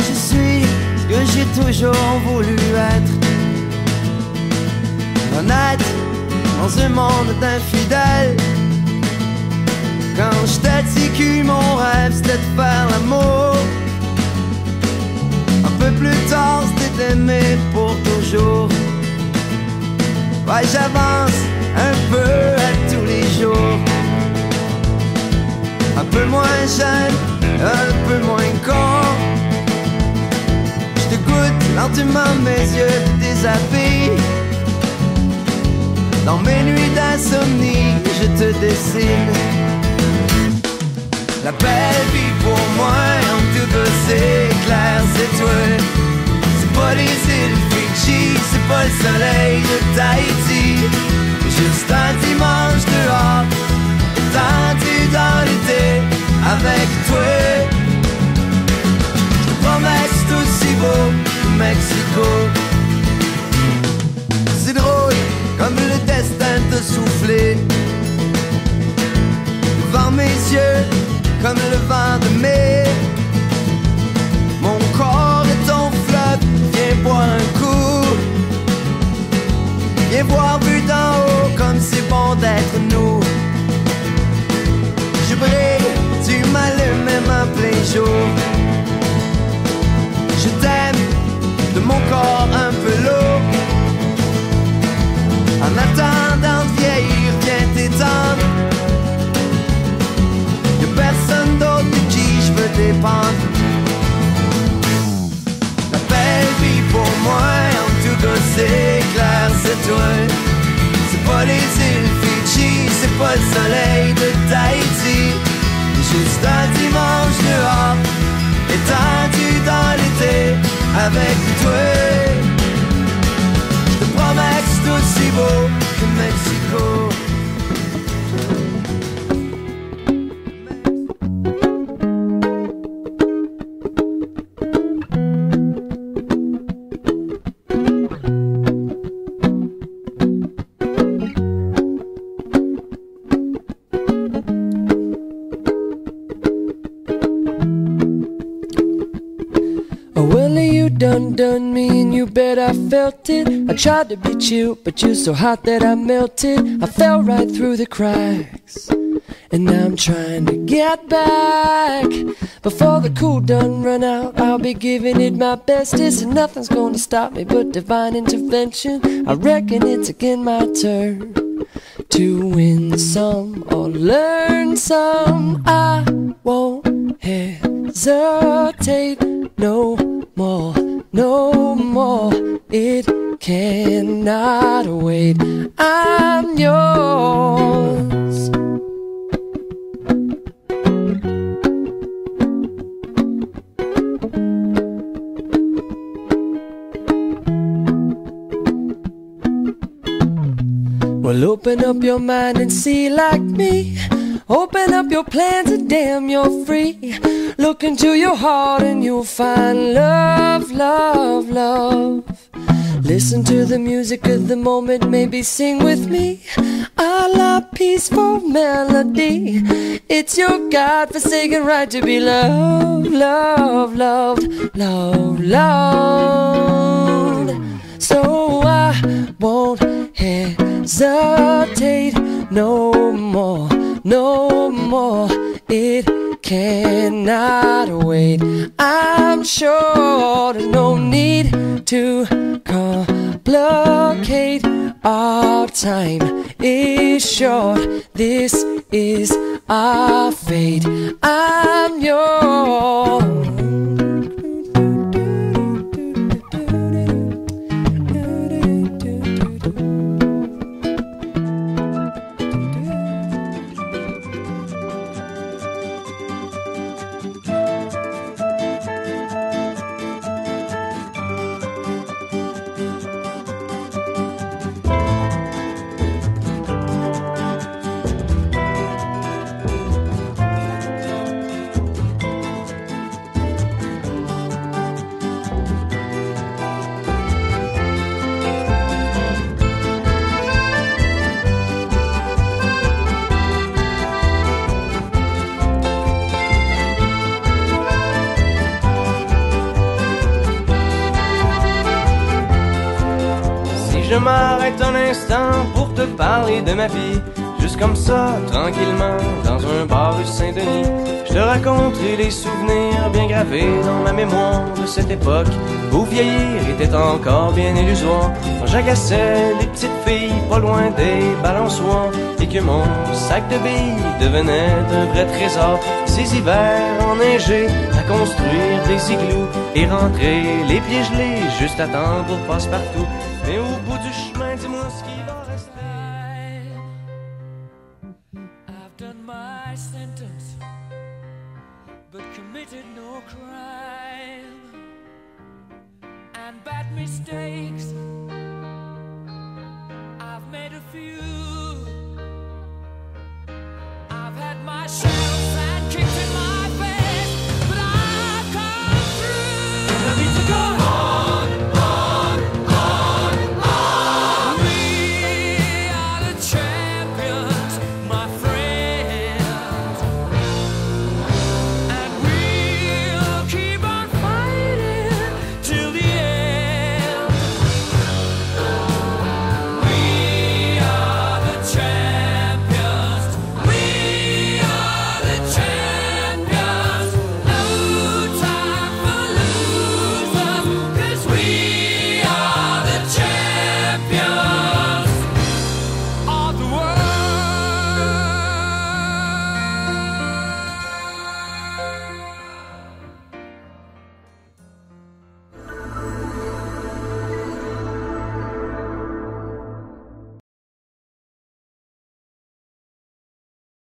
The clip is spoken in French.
je suis ce que j'ai toujours voulu être. Honnête dans un monde d'infidèles. Quand je t'ai dit que mon rêve c'était de faire l'amour, un peu plus tard c'était d'aimer pour toujours. Ouais, j'avance un peu à tous les jours. Un peu moins jeune, un peu moins con. Je te goûte lentement, mes yeux te déshabillent. Dans mes nuits d'insomnie, je te dessine. La belle vie pour moi, en tout cas c'est clair, c'est toi. C'est pas les îles Fidji, c'est pas le soleil de Tahiti. Juste un dimanche dehors, étendu dans l'été, avec toi. Je te promets que c'est aussi beau que Mexico. C'est drôle comme le destin t'a soufflé devant mes yeux, comme le vent de mai. Mon corps est ton fleuve, viens boire un coup. Viens voir vu d'en haut comme c'est bon d'être nous. Je brille, tu m'allumes même en plein jour. Je t'aime, de mon corps un peu lourd. En attendant de vieillir, viens t'étendre. Y'a personne d'autre de qui je veux dépendre. La belle vie pour moi, en tout cas c'est clair, c'est toi. C'est pas les îles Fidji, c'est pas le soleil de Tahiti. Juste un dimanche dehors, étendu dans l'été, avec toi. Je te promets que c'est aussi beau que Mexico. Done me and you bet I felt it. I tried to be chill, but you're so hot that I melted. I fell right through the cracks, and now I'm trying to get back. Before the cool done run out, I'll be giving it my bestest, and nothing's gonna stop me but divine intervention. I reckon it's again my turn to win some or learn some. I won't hesitate no more, no more. It cannot wait. I'm yours. Well, open up your mind and see like me. Open up your plans and damn, you're free. Look into your heart and you'll find love, love, love. Listen to the music of the moment, maybe sing with me. A la peaceful melody. It's your God-forsaken right to be loved, loved, loved, loved, loved. So I won't hesitate no more, no more. It cannot wait. I'm sure there's no need to complicate. Our time is short. This is our fate. I'm yours. je m'arrête un instant pour te parler de ma vie. Juste comme ça, tranquillement, dans un bar rue Saint-Denis. Je te raconterai les souvenirs bien gravés dans ma mémoire de cette époque où vieillir était encore bien illusoire. Quand j'agaçais les petites filles pas loin des balançoires et que mon sac de billes devenait un vrai trésor. Ces hivers enneigés à construire des igloos et rentrer les pieds gelés juste à temps pour passe-partout. Mais au bout du chemin, dis-moi ce qui va rester. I've done my sentence, but committed no crime. And bad mistakes